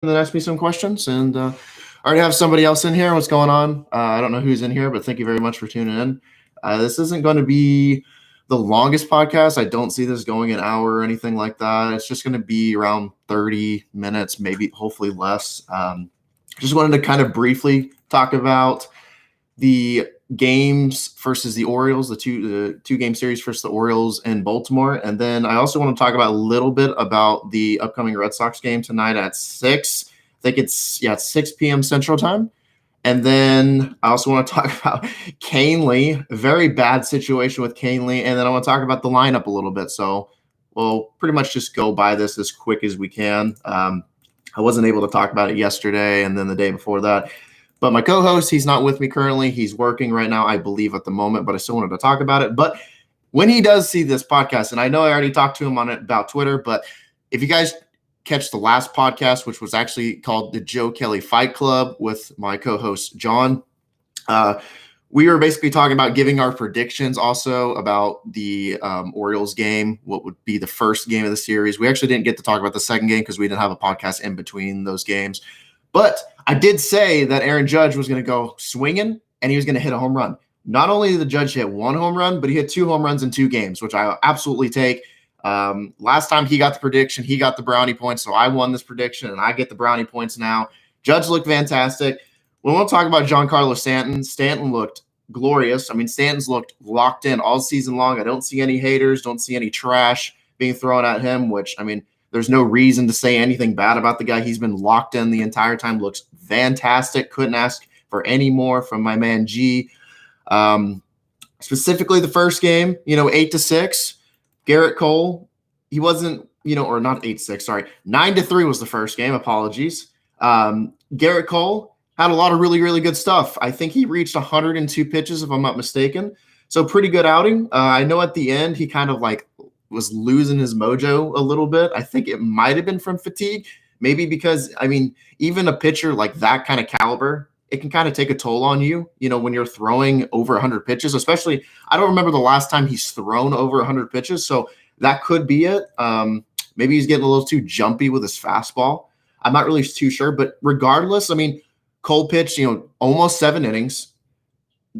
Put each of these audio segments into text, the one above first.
then ask me some questions. And I already have somebody else in here. What's going on? I don't know who's in here, but thank you very much for tuning in. This isn't going to be the longest podcast. I don't see this going an hour or anything like that. It's just going to be around 30 minutes, maybe hopefully less. Just wanted to kind of briefly talk about the games versus the Orioles, the two game series versus the Orioles in Baltimore. And then I also want to talk about a little bit about the upcoming Red Sox game tonight at 6. I think it's 6 p.m. Central Time. And then I also want to talk about Canely, a very bad situation with Canely. And then I want to talk about the lineup a little bit. So we'll pretty much just go by this as quick as we can. I wasn't able to talk about it yesterday and then the day before that. But my co-host, he's not with me currently. He's working right now, I believe, at the moment, but I still wanted to talk about it. But when he does see this podcast, and I know I already talked to him on it about Twitter, but if you guys catch the last podcast, which was actually called the Joe Kelly Fight Club with my co-host, John, we were basically talking about giving our predictions also about the Orioles game, what would be the first game of the series. We actually didn't get to talk about the second game because we didn't have a podcast in between those games. But I did say that Aaron Judge was going to go swinging and he was going to hit a home run. Not only did the Judge hit one home run, but he hit 2 home runs in 2 games, which I absolutely take. Last time he got the prediction, he got the brownie points. So I won this prediction and I get the brownie points now. Judge looked fantastic. We want to talk about Giancarlo Stanton. Stanton looked glorious. I mean, Stanton's looked locked in all season long. I don't see any haters, don't see any trash being thrown at him, which, I mean, there's no reason to say anything bad about the guy. He's been locked in the entire time. Looks fantastic. Couldn't ask for any more from my man G. Specifically the first game, 8-6. Garrett Cole, he wasn't, or not 8-6, sorry. 9-3 was the first game. Apologies. Garrett Cole had a lot of really, really good stuff. I think he reached 102 pitches, if I'm not mistaken. So pretty good outing. I know at the end he kind of was losing his mojo a little bit. I think it might have been from fatigue, maybe because, I mean, even a pitcher like that kind of caliber, it can kind of take a toll on you, when you're throwing over 100 pitches, especially, I don't remember the last time he's thrown over 100 pitches. So that could be it. Maybe he's getting a little too jumpy with his fastball. I'm not really too sure, but regardless, I mean, Cole pitched, almost 7 innings.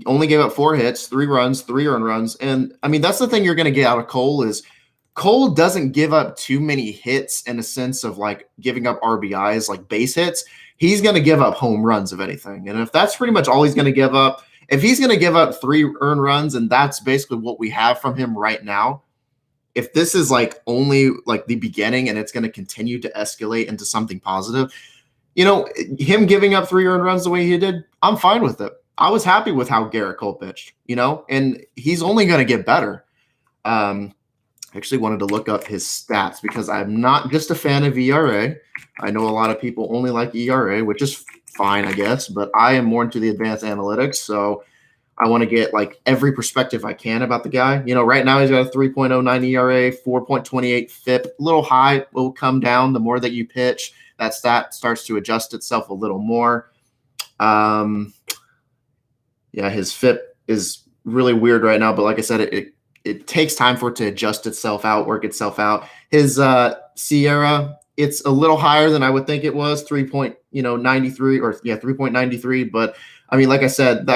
Only gave up 4 hits, 3 runs, 3 earned runs. And I mean, that's the thing you're going to get out of Cole is Cole doesn't give up too many hits in a sense of giving up RBIs, like base hits. He's going to give up home runs, if anything. And if that's pretty much all he's going to give up, if he's going to give up 3 earned runs, and that's basically what we have from him right now, if this is only the beginning and it's going to continue to escalate into something positive, him giving up 3 earned runs the way he did, I'm fine with it. I was happy with how Garrett Cole pitched, and he's only going to get better. I actually wanted to look up his stats because I'm not just a fan of ERA. I know a lot of people only like ERA, which is fine, I guess, but I am more into the advanced analytics. So I want to get every perspective I can about the guy. Right now he's got a 3.09 ERA, 4.28 FIP, a little high, will come down the more that you pitch. That stat starts to adjust itself a little more. His FIP is really weird right now, but like I said, it takes time for it to adjust itself out, work itself out. His Sierra, it's a little higher than I would think it was, 3.93 or 3.93. But I mean, like I said,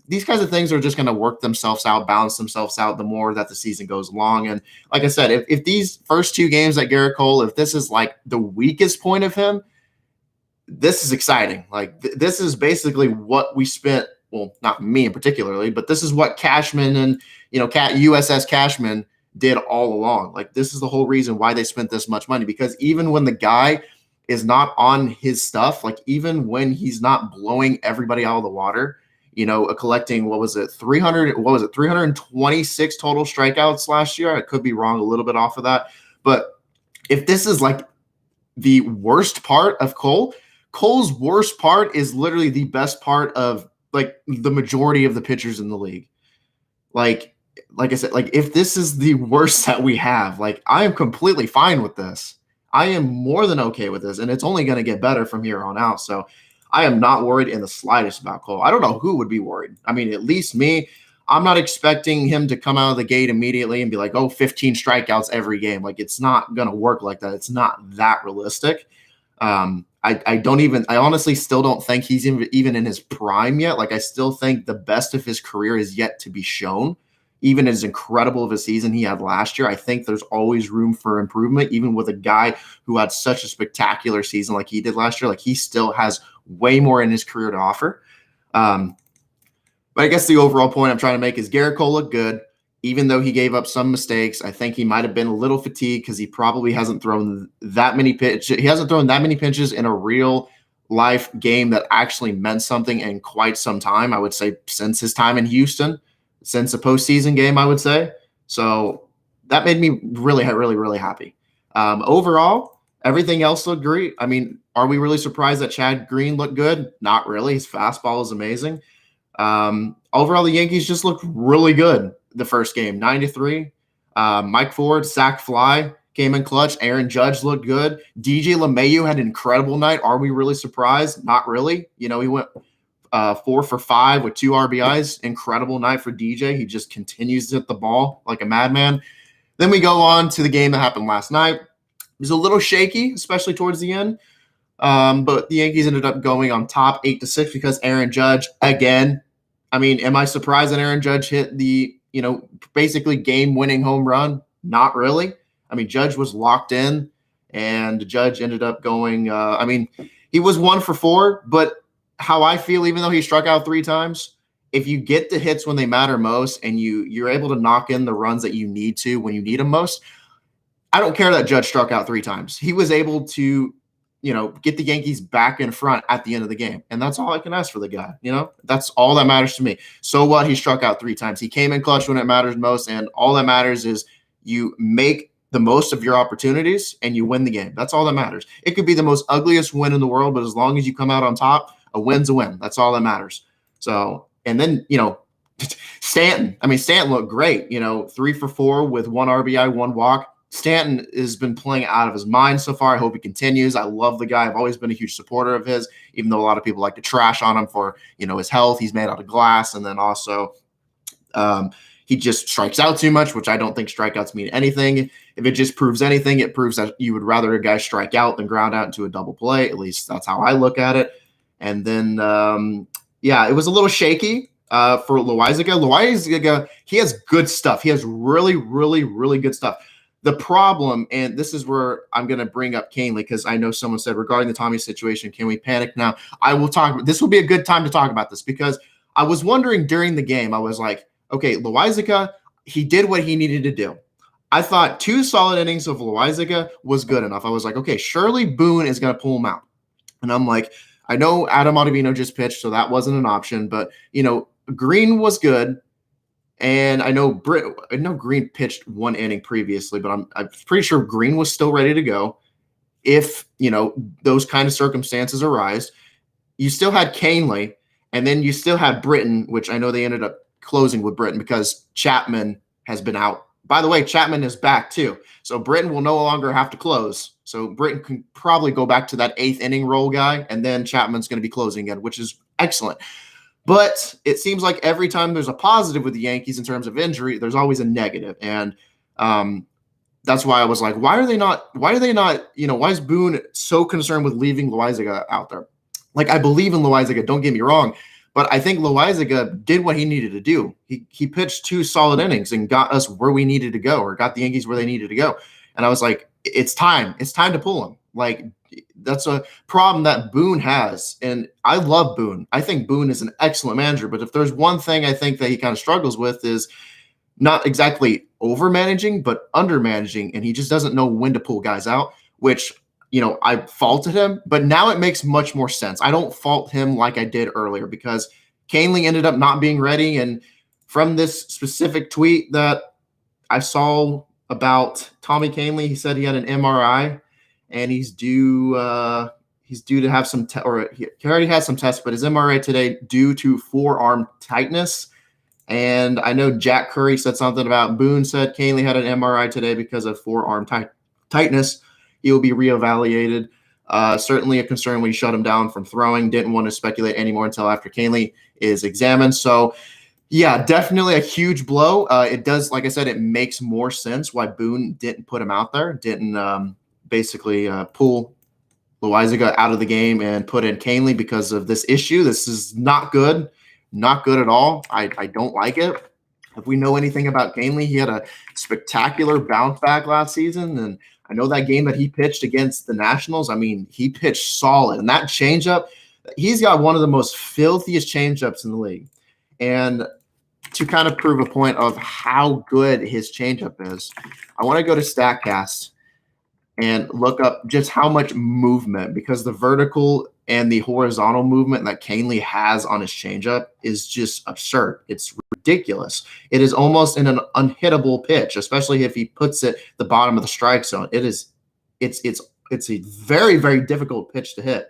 these kinds of things are just going to work themselves out, balance themselves out the more that the season goes along. And like I said, if these first 2 games at Garrett Cole, if this is the weakest point of him, this is exciting. This is basically what we spent. Well, not me in particularly, but this is what Cashman and, USS Cashman did all along. This is the whole reason why they spent this much money, because even when the guy is not on his stuff, even when he's not blowing everybody out of the water, collecting, 326 total strikeouts last year. I could be wrong a little bit off of that. But if this is the worst part of Cole's worst part is literally the best part of the majority of the pitchers in the league. Like I said, if this is the worst that we have, I am completely fine with this. I am more than okay with this, and it's only going to get better from here on out. So I am not worried in the slightest about Cole. I don't know who would be worried. I mean, at least me. I'm not expecting him to come out of the gate immediately and be 15 strikeouts every game. It's not going to work like that. It's not that realistic. I I honestly still don't think he's even in his prime yet. Like, I still think the best of his career is yet to be shown. Even as incredible of a season he had last year, I think there's always room for improvement, even with a guy who had such a spectacular season like he did last year. Like, he still has way more in his career to offer. But I guess the overall point I'm trying to make is Garrett Cole looked good, even though he gave up some mistakes. I think he might have been a little fatigued because he probably hasn't thrown that many pitches. He hasn't thrown that many pitches in a real life game that actually meant something in quite some time. I would say since his time in Houston, since a postseason game, I would say. So that made me really, really, really happy. Overall, everything else looked great. I mean, are we really surprised that Chad Green looked good? Not really. His fastball is amazing. Overall, the Yankees just looked really good the first game, 9-3. Mike Ford, sac fly, came in clutch. Aaron Judge looked good. DJ LeMahieu had an incredible night. Are we really surprised? Not really. You know, he went 4 for 5 with 2 RBIs. Incredible night for DJ. He just continues to hit the ball like a madman. Then we go on to the game that happened last night. It was a little shaky, especially towards the end. But the Yankees ended up going on top 8-6 because Aaron Judge, again, I mean, am I surprised that Aaron Judge hit the, basically game-winning home run? Not really. I mean, Judge was locked in, and Judge ended up going, he was 1 for 4, but how I feel, even though he struck out 3 times, if you get the hits when they matter most and you're able to knock in the runs that you need to when you need them most, I don't care that Judge struck out 3 times. He was able to get the Yankees back in front at the end of the game. And that's all I can ask for the guy. That's all that matters to me. So what? He struck out 3 times. He came in clutch when it matters most. And all that matters is you make the most of your opportunities and you win the game. That's all that matters. It could be the most ugliest win in the world, but as long as you come out on top, a win's a win. That's all that matters. So, and then, Stanton. I mean, Stanton looked great, 3 for 4 with 1 RBI, 1 walk. Stanton has been playing out of his mind so far. I hope he continues. I love the guy. I've always been a huge supporter of his, even though a lot of people like to trash on him for, his health. He's made out of glass. And then also he just strikes out too much, which I don't think strikeouts mean anything. If it just proves anything, it proves that you would rather a guy strike out than ground out into a double play. At least that's how I look at it. And then, it was a little shaky for Loaizaga. Loaizaga, he has good stuff. He has really, really, really good stuff. The problem, and this is where I'm going to bring up Canely, because I know someone said regarding the Tommy situation, can we panic now? I will talk. This will be a good time to talk about this, because I was wondering during the game, I was like, okay, Loaizaga, he did what he needed to do. I thought 2 solid innings of Loaizaga was good enough. I was like, okay, surely Boone is going to pull him out. And I'm like, I know Adam Ottavino just pitched, so that wasn't an option, but, Green was good. And I know Green pitched 1 inning previously, but I'm pretty sure Green was still ready to go if, those kind of circumstances arise. You still had Canely, and then you still had Britton, which I know they ended up closing with Britton because Chapman has been out. By the way, Chapman is back too. So Britton will no longer have to close. So Britton can probably go back to that 8th inning role guy, and then Chapman's going to be closing again, which is excellent. But it seems like every time there's a positive with the Yankees in terms of injury, there's always a negative. And that's why I was like, why are they not, why is Boone so concerned with leaving Loaizaga out there? Like, I believe in Loaizaga, don't get me wrong, but I think Loaizaga did what he needed to do. He pitched 2 solid innings and got us where we needed to go, or got the Yankees where they needed to go. And I was like, it's time to pull him. Like, that's a problem that Boone has. And I love Boone. I think Boone is an excellent manager. But if there's one thing I think that he kind of struggles with is not exactly over-managing, but under-managing. And he just doesn't know when to pull guys out, which, I faulted him. But now it makes much more sense. I don't fault him like I did earlier, because Canely ended up not being ready. And from this specific tweet that I saw about Tommy Canely, he said he had an MRI. And he's due to have some, he already had some tests, but his MRI today due to forearm tightness. And I know Jack Curry said something about Boone said Canely had an MRI today because of forearm tightness. He will be reevaluated. Certainly a concern when you shut him down from throwing. Didn't want to speculate anymore until after Canely is examined. So, yeah, definitely a huge blow. It does, like I said, it makes more sense why Boone didn't put him out there, didn't basically pull Loiza got out of the game and put in Canely because of this issue. This is not good. Not good at all. I don't like it. If we know anything about Canely, he had a spectacular bounce back last season. And I know that game that he pitched against the Nationals, I mean, he pitched solid. And that changeup, he's got one of the most filthiest changeups in the league. And to kind of prove a point of how good his changeup is, I want to go to StatCast and look up just how much movement, because the vertical and the horizontal movement that Canely has on his changeup is just absurd. It's ridiculous. It is almost an unhittable pitch, especially if he puts it the bottom of the strike zone. It's a very, very difficult pitch to hit.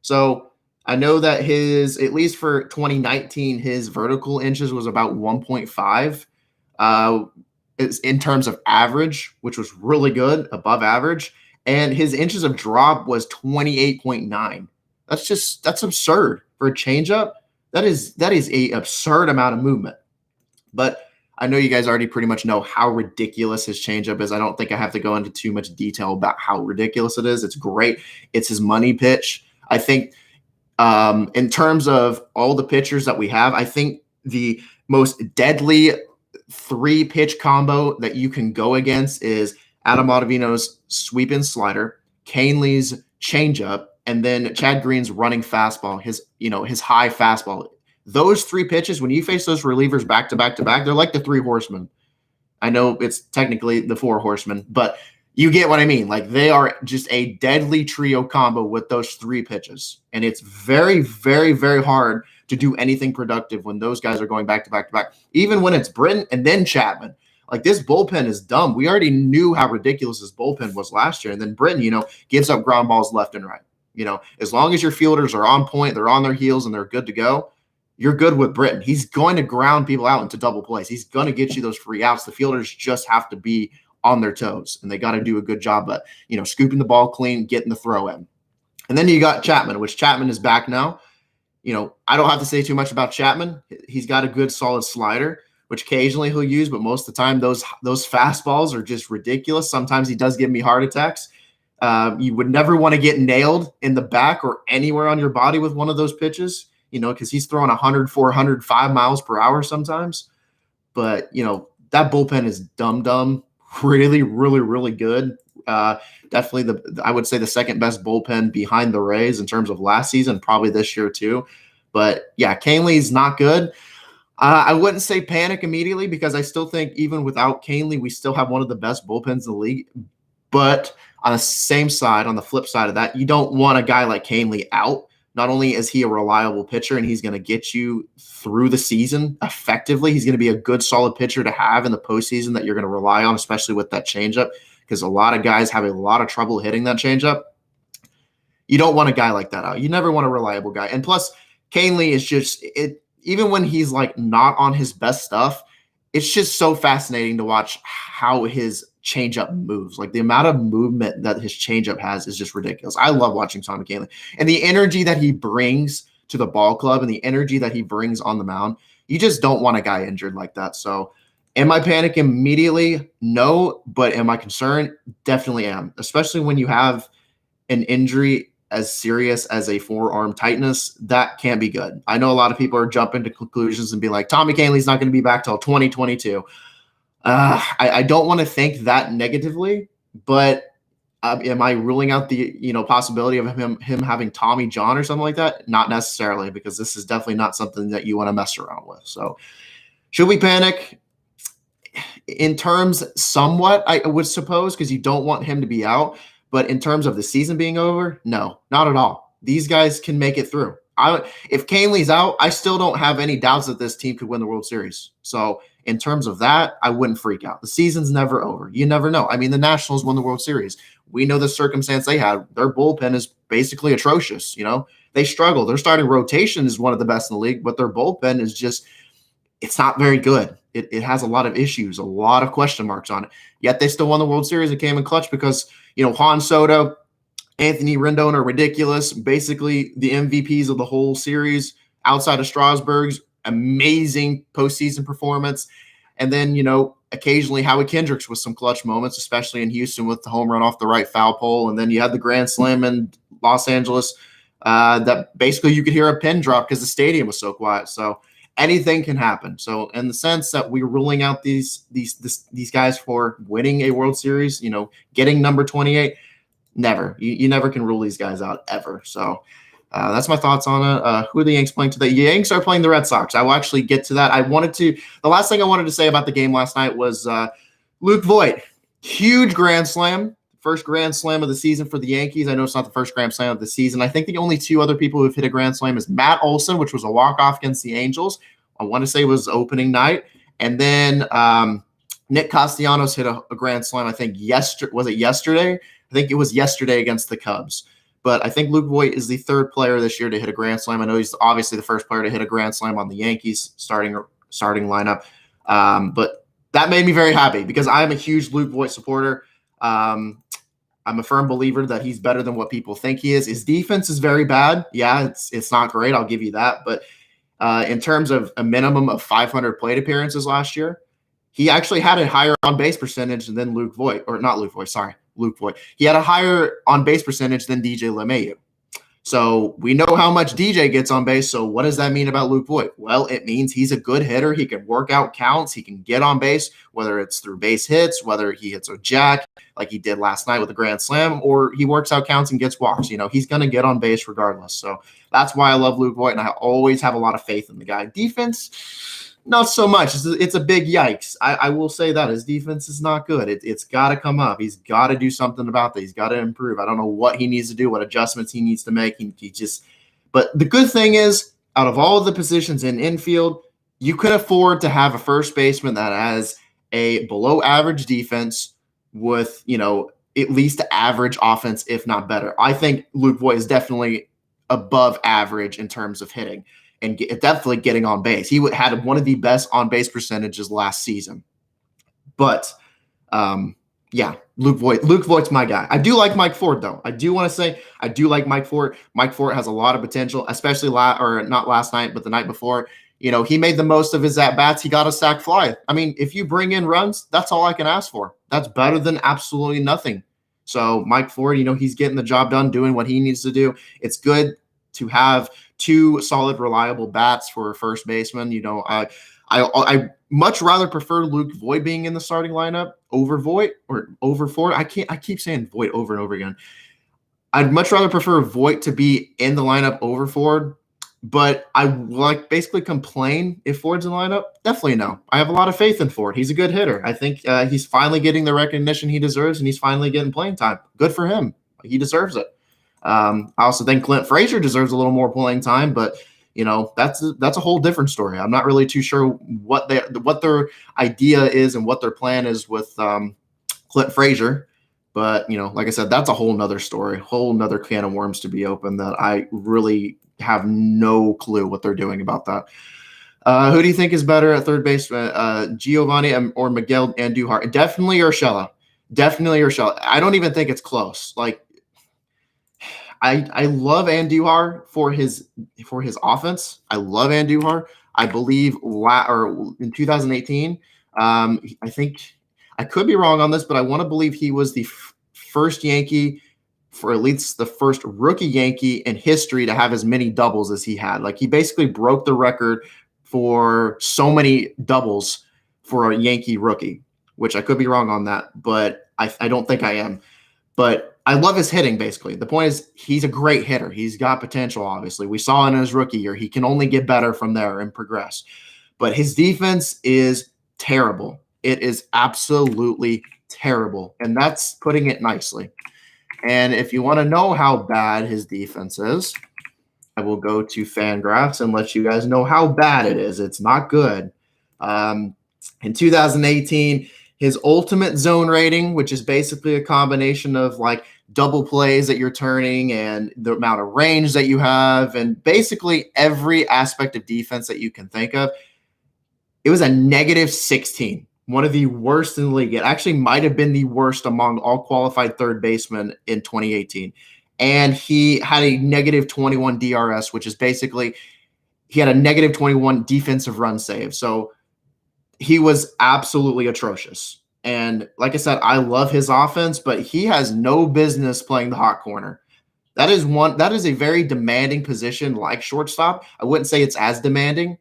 So I know that at least for 2019, his vertical inches was about 1.5. In terms of average, which was really good, above average, and his inches of drop was 28.9. That's absurd for a changeup. That is a absurd amount of movement. But I know you guys already pretty much know how ridiculous his changeup is. I don't think I have to go into too much detail about how ridiculous it is. It's great. It's his money pitch. I think in terms of all the pitchers that we have, I think the most deadly 3-pitch combo that you can go against is Adam Ottavino's sweep and slider, Canely's changeup, and then Chad Green's running fastball, his high fastball. Those 3 pitches, when you face those relievers back to back to back, they're like the 3 horsemen. I know it's technically the 4 horsemen, but you get what I mean. Like, they are just a deadly trio combo with those 3 pitches. And it's very, very, very hard to do anything productive when those guys are going back to back to back. Even when it's Britton and then Chapman. Like, this bullpen is dumb. We already knew how ridiculous this bullpen was last year. And then Britton, gives up ground balls left and right. As long as your fielders are on point, they're on their heels, and they're good to go, you're good with Britton. He's going to ground people out into double plays. He's going to get you those free outs. The fielders just have to be on their toes, and they got to do a good job at, scooping the ball clean, getting the throw in. And then you got Chapman, which Chapman is back now. I don't have to say too much about Chapman. He's got a good solid slider, which occasionally he'll use, but most of the time those fastballs are just ridiculous. Sometimes he does give me heart attacks. You would never want to get nailed in the back or anywhere on your body with one of those pitches, because he's throwing 104, 105 miles per hour sometimes. But, that bullpen is dumb. Really, really, really good. Definitely I would say the second best bullpen behind the Rays in terms of last season, probably this year too. But yeah, Canely's not good. I wouldn't say panic immediately, because I still think even without Canely, we still have one of the best bullpens in the league. But on the same side, on the flip side of that, you don't want a guy like Canely out. Not only is he a reliable pitcher and he's going to get you through the season effectively, he's going to be a good, solid pitcher to have in the postseason that you're going to rely on, especially with that changeup, because a lot of guys have a lot of trouble hitting that changeup. You don't want a guy like that out. You never want a reliable guy. And plus, Canely is just even when he's like not on his best stuff, it's just so fascinating to watch how his changeup moves. Like, the amount of movement that his changeup has is just ridiculous. I love watching Tommy Canely, and the energy that he brings to the ball club and the energy that he brings on the mound. You just don't want a guy injured like that. So am I panicking immediately? No. But am I concerned? Definitely am, especially when you have an injury as serious as a forearm tightness. That can't be good. I know a lot of people are jumping to conclusions and be like, Tommy Canely's not going to be back till 2022. I don't want to think that negatively, but am I ruling out the possibility of him having Tommy John or something like that? Not necessarily, because this is definitely not something that you want to mess around with. So should we panic? In terms, somewhat, I would suppose, because you don't want him to be out. But in terms of the season being over, no, not at all. These guys can make it through. If Canely's out, I still don't have any doubts that this team could win the World Series. So in terms of that, I wouldn't freak out. The season's never over. You never know. I mean, the Nationals won the World Series. We know the circumstance they had. Their bullpen is basically atrocious. They struggle. Their starting rotation is one of the best in the league, but their bullpen is just, it's not very good. It has a lot of issues, a lot of question marks on it. Yet they still won the World Series and came in clutch because, Juan Soto, Anthony Rendon are ridiculous. Basically the MVPs of the whole series outside of Strasburg's amazing postseason performance. And then, occasionally Howie Kendricks with some clutch moments, especially in Houston with the home run off the right foul pole. And then you had the grand slam in Los Angeles that basically you could hear a pin drop because the stadium was so quiet. So anything can happen. So in the sense that we're ruling out these guys for winning a World Series, getting number 28, never. You never can rule these guys out ever. So that's my thoughts on it. Who are the Yanks playing today? The Yanks are playing the Red Sox. I will actually get to that. The last thing I wanted to say about the game last night was Luke Voit. Huge grand slam. First grand slam of the season for the Yankees. I know it's not the first grand slam of the season. I think the only two other people who have hit a grand slam is Matt Olson, which was a walk-off against the Angels. I want to say it was opening night. And then Nick Castellanos hit a grand slam, I think, was it yesterday? I think it was yesterday against the Cubs. But I think Luke Voit is the third player this year to hit a grand slam. I know he's obviously the first player to hit a grand slam on the Yankees starting lineup. But that made me very happy because I'm a huge Luke Voit supporter. I'm a firm believer that he's better than what people think he is. His defense is very bad. Yeah, it's not great. I'll give you that. But in terms of a minimum of 500 plate appearances last year, he actually had a higher on-base percentage than Luke Voit. He had a higher on-base percentage than DJ LeMahieu. So we know how much DJ gets on base. So what does that mean about Luke Voit? Well, it means he's a good hitter. He can work out counts. He can get on base, whether it's through base hits, whether he hits a jack like he did last night with a grand slam, or he works out counts and gets walks. He's going to get on base regardless. So that's why I love Luke Voit, and I always have a lot of faith in the guy. Defense, not so much. It's a big yikes. I will say that his defense is not good. It's got to come up. He's got to do something about that. He's got to improve. I don't know what he needs to do, what adjustments he needs to make. But the good thing is, out of all of the positions in infield, you could afford to have a first baseman that has a below average defense with, at least average offense, if not better. I think Luke Voit is definitely above average in terms of hitting and definitely getting on base. He had one of the best on-base percentages last season. But, Luke Voigt's my guy. I do like Mike Ford, though. I do want to say I do like Mike Ford. Mike Ford has a lot of potential, especially not last night, but the night before. He made the most of his at-bats. He got a sac fly. I mean, if you bring in runs, that's all I can ask for. That's better than absolutely nothing. So Mike Ford, he's getting the job done, doing what he needs to do. It's good to have two solid, reliable bats for a first baseman. I much rather prefer Luke Voit being in the starting lineup over Voit or over Ford. I keep saying Voit over and over again. I'd much rather prefer Voit to be in the lineup over Ford, but I basically complain if Ford's in the lineup. Definitely no. I have a lot of faith in Ford. He's a good hitter. I think he's finally getting the recognition he deserves, and he's finally getting playing time. Good for him. He deserves it. I also think Clint Frazier deserves a little more playing time, but that's a whole different story. I'm not really too sure what their idea is and what their plan is with Clint Frazier. But like I said, that's a whole nother story, whole nother can of worms to be open that I really have no clue what they're doing about that. Who do you think is better at third base, Giovanni or Miguel Andujar? Definitely Urshela. I don't even think it's close. I love Andujar for his offense. I love Andujar. I believe in 2018, I think I could be wrong on this, but I want to believe he was the first Yankee, for at least the first rookie Yankee in history to have as many doubles as he had. He basically broke the record for so many doubles for a Yankee rookie, which I could be wrong on that, but I don't think I am. But I love his hitting, basically. The point is he's a great hitter. He's got potential, obviously. We saw in his rookie year. He can only get better from there and progress. But his defense is terrible. It is absolutely terrible. And that's putting it nicely. And if you want to know how bad his defense is, I will go to Fangraphs and let you guys know how bad it is. It's not good. In 2018, his ultimate zone rating, which is basically a combination of double plays that you're turning and the amount of range that you have and basically every aspect of defense that you can think of, it was a -16. One of the worst in the league. It actually might have been the worst among all qualified third basemen in 2018. And he had a -21 DRS, which is basically he had a -21 defensive run save. So he was absolutely atrocious. And like I said, I love his offense, but he has no business playing the hot corner. That is a very demanding position like shortstop. I wouldn't say it's as demanding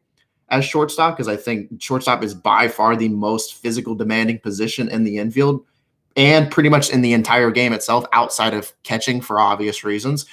as shortstop because I think shortstop is by far the most physical demanding position in the infield and pretty much in the entire game itself outside of catching for obvious reasons.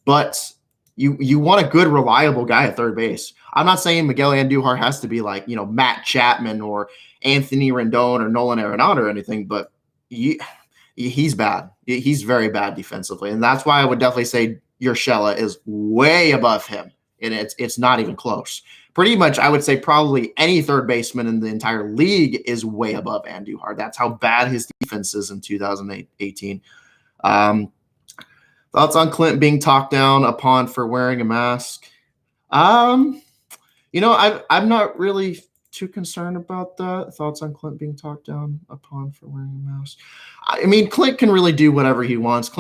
But you want a good, reliable guy at third base. I'm not saying Miguel Andujar has to be like, Matt Chapman or Anthony Rendon or Nolan Arenado or anything, but he's bad. He's very bad defensively. And that's why I would definitely say Urshela is way above him. And it's not even close. Pretty much, I would say probably any third baseman in the entire league is way above Andujar. That's how bad his defense is in 2018. Thoughts on Clint being talked down upon for wearing a mask? I'm not really too concerned about that. Thoughts on Clint being talked down upon for wearing a mask? I mean, Clint can really do whatever he wants.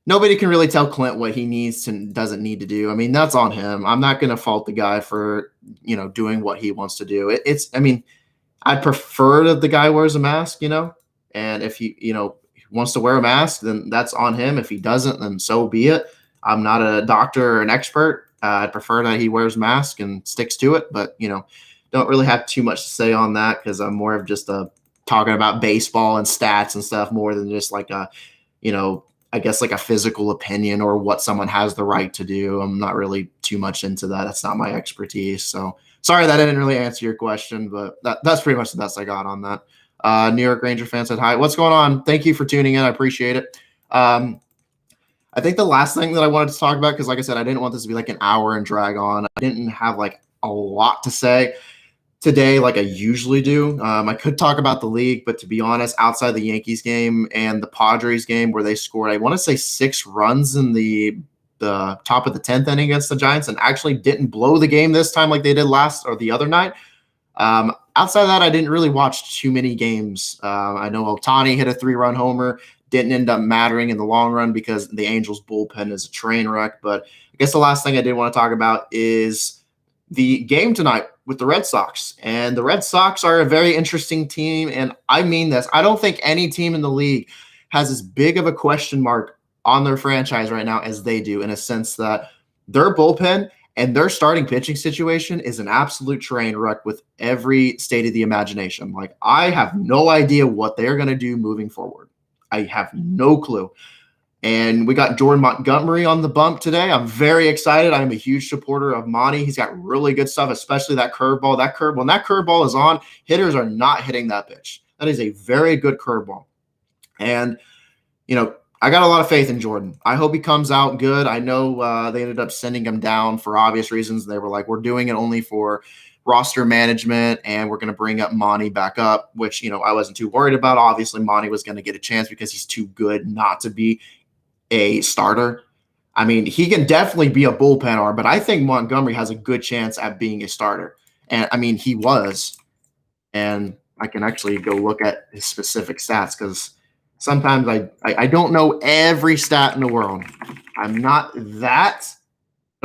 Nobody can really tell Clint what he needs and doesn't need to do. I mean, that's on him. I'm not going to fault the guy for, doing what he wants to do. I'd prefer that the guy wears a mask, and if he, wants to wear a mask, then that's on him. If he doesn't, then so be it. I'm not a doctor or an expert. I'd prefer that he wears a mask and sticks to it, but, don't really have too much to say on that because I'm more of just talking about baseball and stats and stuff more than just like I guess like a physical opinion or what someone has the right to do. I'm not really too much into that. That's not my expertise. So sorry that I didn't really answer your question, but that's pretty much the best I got on that. New York Ranger fan said, hi, what's going on? Thank you for tuning in. I appreciate it. I think the last thing that I wanted to talk about, because like I said, I didn't want this to be like an hour and drag on. I didn't have like a lot to say today like I usually do. I could talk about the league, but to be honest, outside the Yankees game and the Padres game where they scored, I want to say 6 runs in the top of the 10th inning against the Giants and actually didn't blow the game this time like they did last or the other night. Outside of that, I didn't really watch too many games. I know Ohtani hit a 3-run homer. Didn't end up mattering in the long run because the Angels bullpen is a train wreck. But I guess the last thing I did want to talk about is the game tonight with the Red Sox. And the Red Sox are a very interesting team. And I mean this. I don't think any team in the league has as big of a question mark on their franchise right now as they do, in a sense that their bullpen and their starting pitching situation is an absolute train wreck with every state of the imagination. Like, I have no idea what they're going to do moving forward. I have no clue. And we got Jordan Montgomery on the bump today. I'm very excited. I'm a huge supporter of Monty. He's got really good stuff, especially that curveball. When that curveball is on, hitters are not hitting that pitch. That is a very good curveball. And, I got a lot of faith in Jordan. I hope he comes out good. I know they ended up sending him down for obvious reasons. They were like, we're doing it only for roster management, and we're going to bring up Monty back up, which, I wasn't too worried about. Obviously, Monty was going to get a chance because he's too good not to be a starter. I mean, he can definitely be a bullpen arm, but I think Montgomery has a good chance at being a starter. And, I mean, he was. And I can actually go look at his specific stats because sometimes I don't know every stat in the world. I don't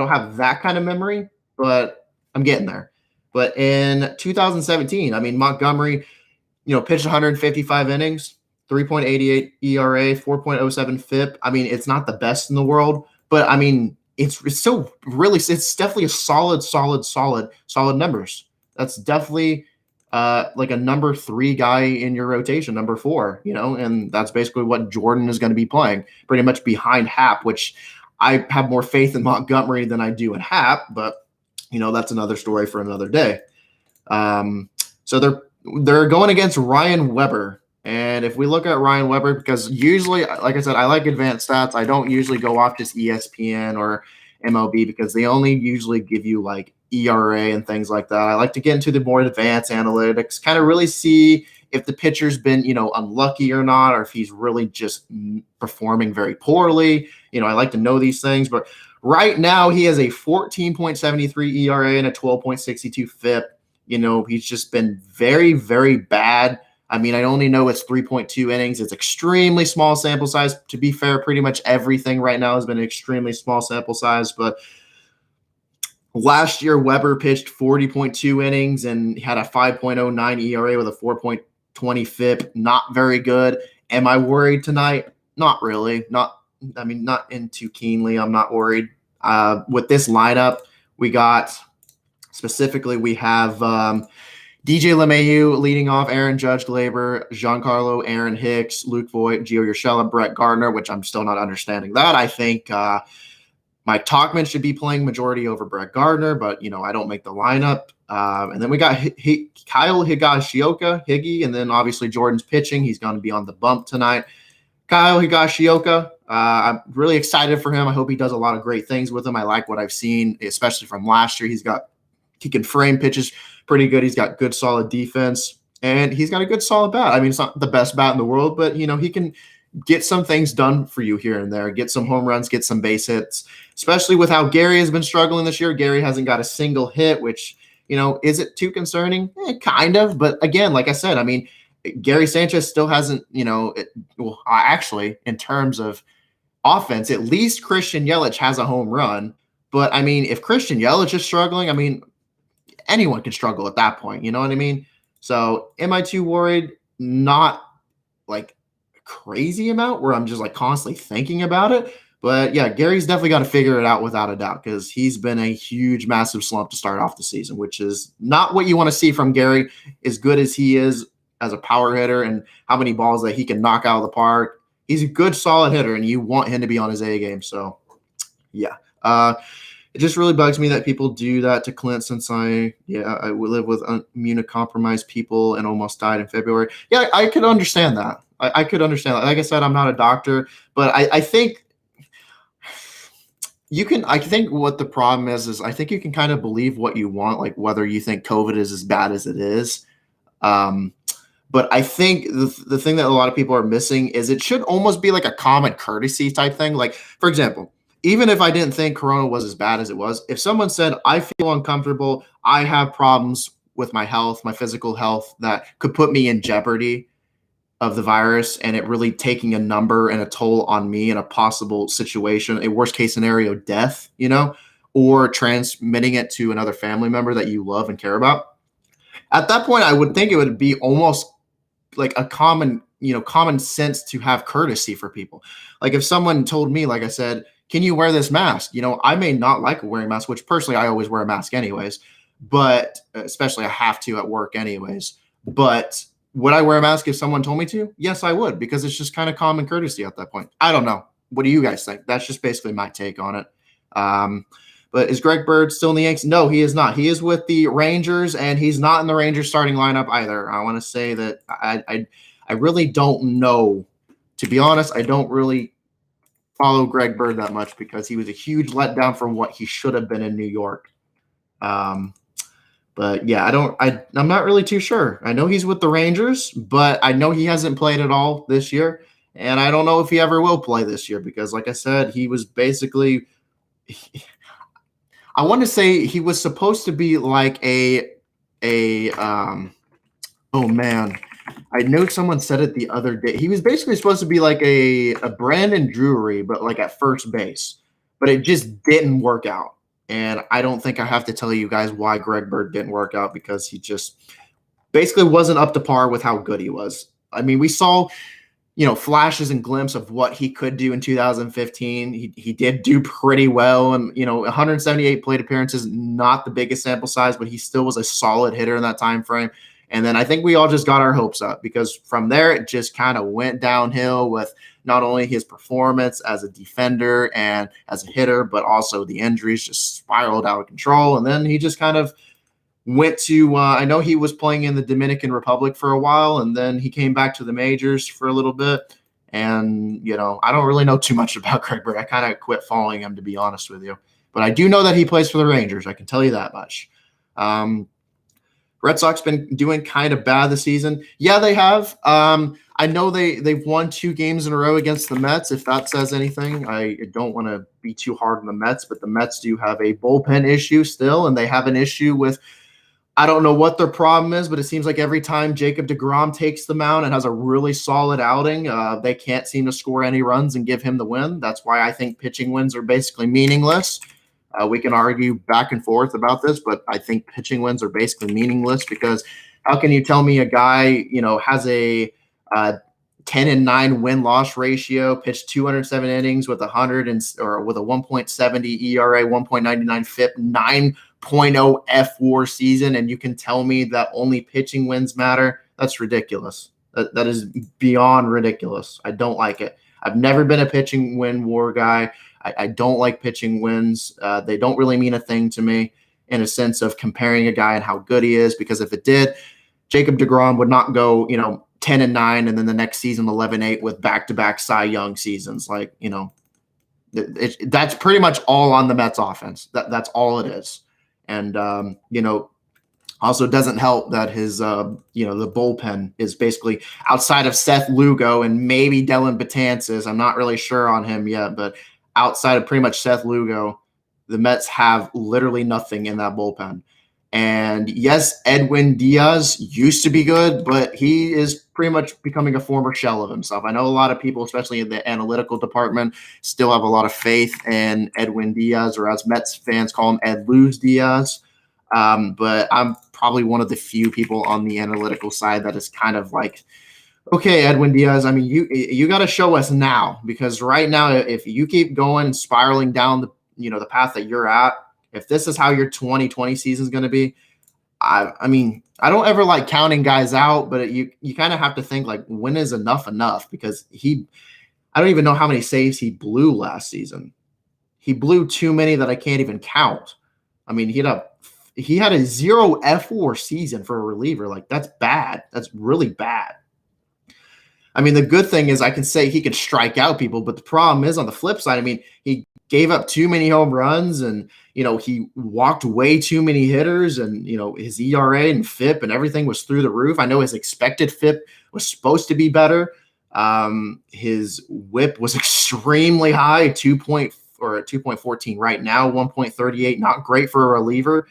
have that kind of memory, but I'm getting there. But in 2017, I mean, Montgomery, pitched 155 innings, 3.88 ERA, 4.07 FIP. I mean, it's not the best in the world, but I mean, it's still really, it's definitely a solid numbers. That's definitely like a number 3 guy in your rotation, number 4, and that's basically what Jordan is going to be playing, pretty much behind Happ, which I have more faith in Montgomery than I do in Happ, but that's another story for another day. So they're going against Ryan Weber. And if we look at Ryan Weber, because usually, like I said, I like advanced stats. I don't usually go off just ESPN or MLB because they only usually give you like ERA and things like that. I like to get into the more advanced analytics, kind of really see if the pitcher's been, unlucky or not, or if he's really just performing very poorly. I like to know these things, but right now he has a 14.73 ERA and a 12.62 FIP. He's just been very, very bad. I mean, I only know it's 3.2 innings. It's extremely small sample size. To be fair, pretty much everything right now has been an extremely small sample size. But last year, Weber pitched 40.2 innings and had a 5.09 ERA with a 4.20 FIP. Not very good. Am I worried tonight? Not really. Not not in too keenly. I'm not worried. With this lineup, we got specifically, we have DJ LeMahieu leading off, Aaron Judge, Glaber, Giancarlo, Aaron Hicks, Luke Voigt, Gio Urshela, Brett Gardner, which I'm still not understanding that. I think Mike Tauchman should be playing majority over Brett Gardner, but, I don't make the lineup. And then we got Kyle Higashioka, Higgy, and then obviously Jordan's pitching. He's going to be on the bump tonight. Kyle Higashioka, I'm really excited for him. I hope he does a lot of great things with him. I like what I've seen, especially from last year. He can frame pitches pretty good. He's got good, solid defense, and he's got a good, solid bat. I mean, it's not the best bat in the world, but, he can get some things done for you here and there, get some home runs, get some base hits, especially with how Gary has been struggling this year. Gary hasn't got a single hit, which, is it too concerning? Kind of. But again, like I said, I mean, Gary Sanchez still hasn't, actually, in terms of offense, at least Christian Yelich has a home run. But, I mean, if Christian Yelich is struggling, I mean, anyone can struggle at that point. You know what I mean? So am I too worried? Not like crazy amount where I'm just like constantly thinking about it. But yeah, Gary's definitely got to figure it out without a doubt, because he's been a huge, massive slump to start off the season, which is not what you want to see from Gary. As good as he is as a power hitter and how many balls that he can knock out of the park, he's a good, solid hitter, and you want him to be on his A game. So yeah. It just really bugs me that people do that to Clint, since I live with immunocompromised people and almost died in February. Yeah, I could understand that. I could understand that. Like I said, I'm not a doctor, but I think you can. I think what the problem is I think you can kind of believe what you want, like whether you think COVID is as bad as it is. But I think the thing that a lot of people are missing is it should almost be like a common courtesy type thing. Like, for example, even if I didn't think Corona was as bad as it was, if someone said, I feel uncomfortable, I have problems with my health, my physical health, that could put me in jeopardy of the virus, and it really taking a number and a toll on me in a possible situation, a worst case scenario, death, or transmitting it to another family member that you love and care about. At that point, I would think it would be almost like a common sense to have courtesy for people. Like if someone told me, like I said, can you wear this mask? I may not like wearing a mask, which personally I always wear a mask anyways, but especially I have to at work anyways. But would I wear a mask if someone told me to? Yes, I would, because it's just kind of common courtesy at that point. I don't know. What do you guys think? That's just basically my take on it. But is Greg Bird still in the Yankees? No, he is not. He is with the Rangers, and he's not in the Rangers starting lineup either. I want to say that I really don't know. To be honest, I don't really follow Greg Bird that much, because he was a huge letdown from what he should have been in New York. But yeah, I'm not really too sure. I know he's with the Rangers, but I know he hasn't played at all this year. And I don't know if he ever will play this year, because like I said, he was basically, I want to say he was supposed to be like oh man, I know someone said it the other day. He was basically supposed to be like a Brandon Drury, but like at first base. But it just didn't work out. And I don't think I have to tell you guys why Greg Bird didn't work out, because he just basically wasn't up to par with how good he was. I mean, we saw, flashes and glimpses of what he could do in 2015. He did do pretty well. And, 178 plate appearances, not the biggest sample size, but he still was a solid hitter in that time frame. And then I think we all just got our hopes up, because from there it just kind of went downhill with not only his performance as a defender and as a hitter, but also the injuries just spiraled out of control. And then he just kind of went to I know he was playing in the Dominican Republic for a while, and then he came back to the majors for a little bit. And, I don't really know too much about Greg Bird. I kind of quit following him, to be honest with you. But I do know that he plays for the Rangers. I can tell you that much. Red Sox been doing kind of bad this season. Yeah, they have. I know they've won 2 games in a row against the Mets, if that says anything. I don't want to be too hard on the Mets, but the Mets do have a bullpen issue still, and they have an issue with, I don't know what their problem is, but it seems like every time Jacob deGrom takes the mound and has a really solid outing, they can't seem to score any runs and give him the win. That's why I think pitching wins are basically meaningless. We can argue back and forth about this, but I think pitching wins are basically meaningless, because how can you tell me a guy, has a 10-9 win-loss ratio, pitched 207 innings with with a 1.70 ERA, 1.99 FIP, 9.0 F WAR season, and you can tell me that only pitching wins matter? That's ridiculous. That is beyond ridiculous. I don't like it. I've never been a pitching win WAR guy. I don't like pitching wins. They don't really mean a thing to me in a sense of comparing a guy and how good he is, because if it did, Jacob deGrom would not go, 10-9 and then the next season 11-8 with back-to-back Cy Young seasons. That's pretty much all on the Mets offense. That's all it is. And also doesn't help that his the bullpen is basically outside of Seth Lugo and maybe Dellin Betances. I'm not really sure on him yet, but outside of pretty much Seth Lugo, the Mets have literally nothing in that bullpen. And yes, Edwin Diaz used to be good, but he is pretty much becoming a former shell of himself. I know a lot of people, especially in the analytical department, still have a lot of faith in Edwin Diaz, or as Mets fans call him, Ed Lose Diaz. But I'm probably one of the few people on the analytical side that is kind of like, okay, Edwin Diaz, I mean, you got to show us now, because right now, if you keep going and spiraling down the path that you're at, if this is how your 2020 season is going to be, I mean, I don't ever like counting guys out, but you kind of have to think like, when is enough? Because I don't even know how many saves he blew last season. He blew too many that I can't even count. I mean, he had a 0 F WAR season for a reliever. Like, that's bad. That's really bad. I mean, the good thing is I can say he can strike out people, but the problem is on the flip side, I mean, he gave up too many home runs and, he walked way too many hitters, and, his ERA and FIP and everything was through the roof. I know his expected FIP was supposed to be better. His WHIP was extremely high, 2.14 right now, 1.38, not great for a reliever.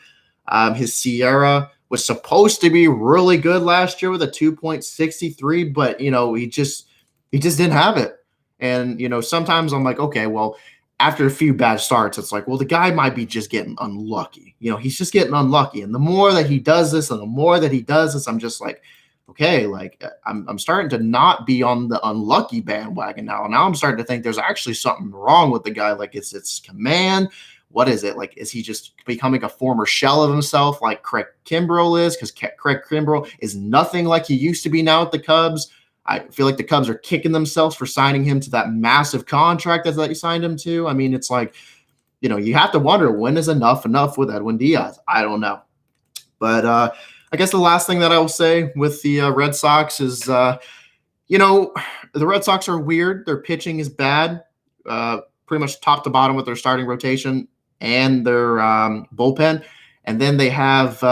His Sierra was supposed to be really good last year with a 2.63, but he just didn't have it. And sometimes I'm like, okay, well, after a few bad starts, it's like, well, the guy might be just getting unlucky. He's just getting unlucky. And the more that he does this, I'm just like, okay, like I'm starting to not be on the unlucky bandwagon now. Now I'm starting to think there's actually something wrong with the guy. Like, it's command. What is it? Like, is he just becoming a former shell of himself like Craig Kimbrell is? Because Craig Kimbrell is nothing like he used to be now at the Cubs. I feel like the Cubs are kicking themselves for signing him to that massive contract that you signed him to. I mean, it's like, you have to wonder, when is enough with Edwin Diaz? I don't know. But I guess the last thing that I will say with the Red Sox is, the Red Sox are weird. Their pitching is bad, pretty much top to bottom with their starting rotation and their bullpen. And then they have,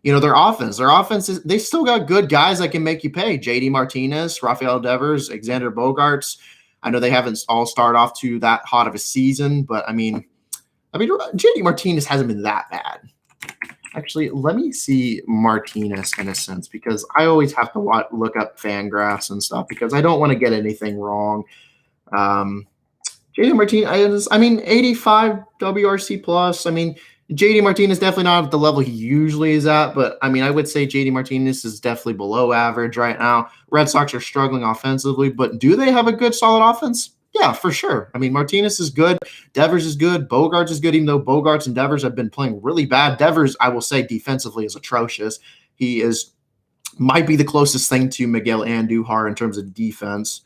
their offense. Their offense is, they still got good guys that can make you pay. JD Martinez, Rafael Devers, Xander Bogaerts. I know they haven't all started off to that hot of a season, but I mean, JD Martinez hasn't been that bad. Actually, let me see Martinez in a sense, because I always have to look up Fangraphs and stuff because I don't want to get anything wrong. JD Martinez, 85 WRC plus. I mean, JD Martinez definitely not at the level he usually is at, but I would say JD Martinez is definitely below average right now. Red Sox are struggling offensively, but do they have a good, solid offense? Yeah, for sure. Martinez is good. Devers is good. Bogaerts is good, even though Bogaerts and Devers have been playing really bad. Devers, I will say, defensively is atrocious. He might be the closest thing to Miguel Andujar in terms of defense,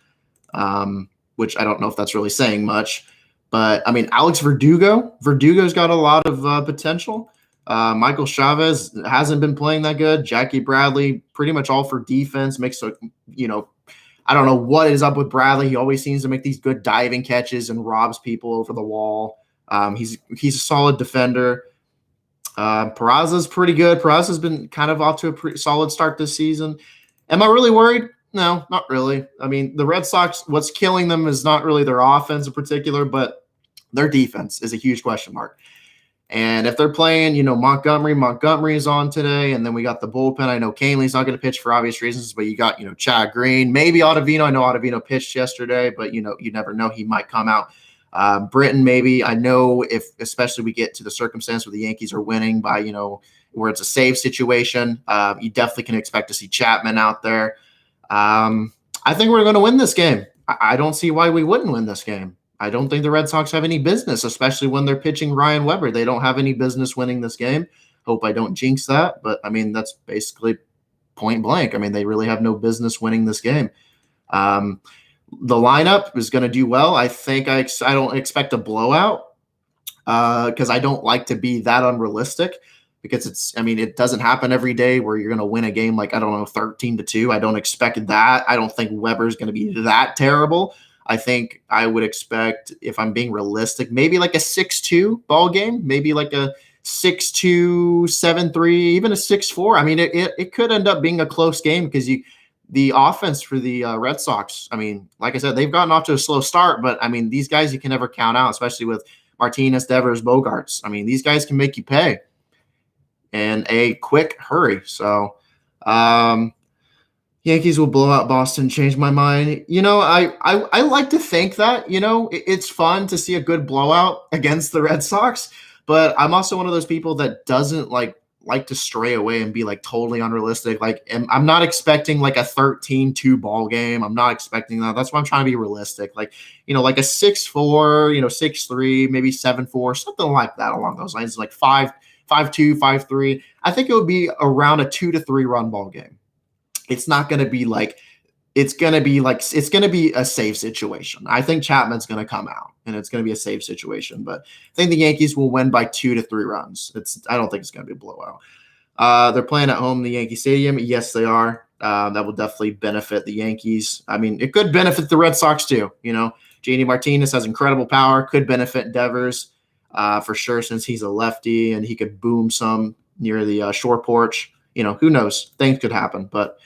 which I don't know if that's really saying much. But, Alex Verdugo's got a lot of potential. Michael Chavez hasn't been playing that good. Jackie Bradley, pretty much all for defense. I don't know what is up with Bradley. He always seems to make these good diving catches and robs people over the wall. He's a solid defender. Peraza's pretty good. Peraza's been kind of off to a pretty solid start this season. Am I really worried? No, not really. The Red Sox, what's killing them is not really their offense in particular, but their defense is a huge question mark. And if they're playing, Montgomery is on today, and then we got the bullpen. I know Canley's not going to pitch for obvious reasons, but you got, Chad Green, maybe Ottavino. I know Ottavino pitched yesterday, but, you never know. He might come out. Britton, maybe. I know if especially we get to the circumstance where the Yankees are winning by, where it's a save situation, you definitely can expect to see Chapman out there. I think we're going to win this game. I don't see why we wouldn't win this game. I don't think the Red Sox have any business, especially when they're pitching Ryan Weber. They don't have any business winning this game. Hope I don't jinx that, but I mean, that's basically point blank. I mean, they really have no business winning this game. The lineup is going to do well. I think I don't expect a blowout because I don't like to be that unrealistic, because it doesn't happen every day where you're going to win a game like, I don't know, 13-2. I don't expect that. I don't think Weber's going to be that terrible. I think I would expect, if I'm being realistic, maybe like a 6-2 ball game, maybe like a 6-2, 7-3, even a 6-4. I mean, it could end up being a close game because the offense for the Red Sox, I mean, like I said, they've gotten off to a slow start, but I mean, these guys you can never count out, especially with Martinez, Devers, Bogarts. I mean, these guys can make you pay in a quick hurry. So, Yankees will blow out Boston. Change my mind. I like to think that, it's fun to see a good blowout against the Red Sox, but I'm also one of those people that doesn't like to stray away and be like totally unrealistic. Like, I'm not expecting like a 13-2 ball game. I'm not expecting that. That's why I'm trying to be realistic. Like, like a 6-4, 6-3, maybe 7-4, something like that along those lines, like 5-2, 5-3. I think it would be around a 2-3 run ball game. It's not going to be like, it's going to be a safe situation. I think Chapman's going to come out and it's going to be a safe situation, but I think the Yankees will win by 2-3 runs. I don't think it's going to be a blowout. They're playing at home in the Yankee Stadium. Yes, they are. That will definitely benefit the Yankees. I mean, it could benefit the Red Sox too. JD Martinez has incredible power, could benefit Devers for sure, since he's a lefty and he could boom some near the short porch. Who knows? Things could happen, but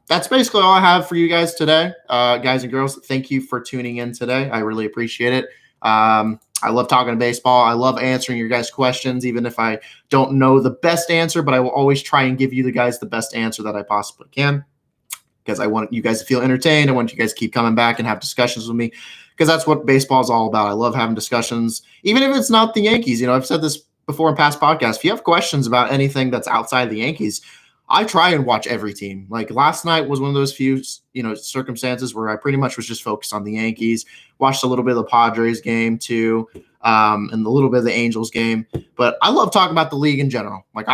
that's basically all I have for you guys today. Guys and girls, thank you for tuning in today. I really appreciate it. I love talking baseball. I love answering your guys' questions, even if I don't know the best answer, but I will always try and give you the guys the best answer that I possibly can, because I want you guys to feel entertained. I want you guys to keep coming back and have discussions with me, because that's what baseball is all about. I love having discussions, even if it's not the Yankees. I've said this before in past podcasts. If you have questions about anything that's outside the Yankees, I try and watch every team. Like last night was one of those few, circumstances where I pretty much was just focused on the Yankees. Watched a little bit of the Padres game too, and a little bit of the Angels game. But I love talking about the league in general. Like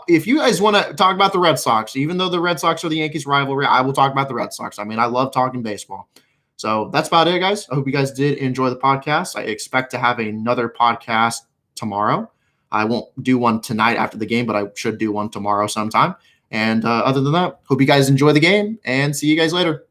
if you guys want to talk about the Red Sox, even though the Red Sox are the Yankees rivalry, I will talk about the Red Sox. I mean, I love talking baseball. So that's about it, guys. I hope you guys did enjoy the podcast. I expect to have another podcast tomorrow. I won't do one tonight after the game, but I should do one tomorrow sometime. And other than that, hope you guys enjoy the game and see you guys later.